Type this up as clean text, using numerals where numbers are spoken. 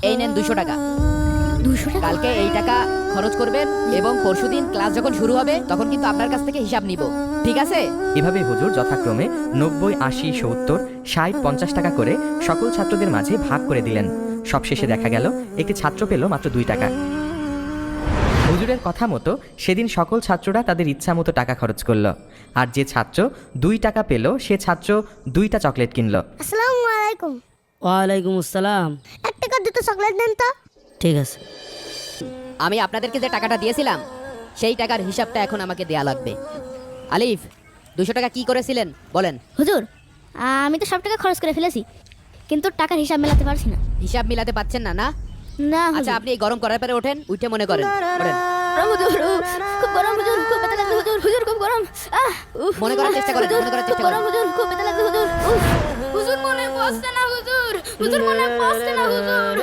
এই নেন 200 টাকা। 200 টাকা? কালকে এই টাকা খরচ করবেন এবং পরশুদিন ক্লাস যখন শুরু হবে তখন কিন্তু আপনার কাছ থেকে হিসাব নিব, ঠিক আছে? এভাবে হুজুর যথাক্রমে 90, 80, 70, 60, 50 টাকা করে সকল ছাত্রদের মাঝে ভাগ করে দিলেন। সবশেষে দেখা গেল একটি ছাত্র পেল মাত্র 2 টাকা। হুজুরের কথা মতো সেদিন সকল ছাত্ররা তাদের ইচ্ছা মতো টাকা খরচ করলো। আর যে ছাত্র 2 টাকা পেল সে ছাত্র 2টা চকলেট কিনলো। আসসালামু আলাইকুম। ওয়ালাইকুম আসসালাম। 1 টাকা 2টা চকলেট দেন তো। ঠিক আছে। আমি আপনাদেরকে যে টাকাটা দিয়েছিলাম সেই টাকার হিসাবটা এখন আমাকে দেয়া লাগবে। আলিফ, 200 টাকা কি করেছিলেন বলেন? হুজুর, আমি তো সব টাকা খরচ করে ফেলেছি, কিন্তু টাকার হিসাব মেলাতে পারছি না। হিসাব মিলাতে পাচ্ছেন না? না না আচ্ছা, আপনি এই গরম করার পরে ওঠেন, উঠে মনে করেন করেন। হুজুর, খুব গরম হুজুর, খুব ব্যথা লাগছে হুজুর, হুজুর খুব গরম। মনে করার চেষ্টা করেন, মনে করার চেষ্টা করেন। গরম হুজুর, খুব ব্যথা লাগছে হুজুর। হুজুর মনে পড়ছে না হুজুর, হুজুর মনে পড়ছে না হুজুর।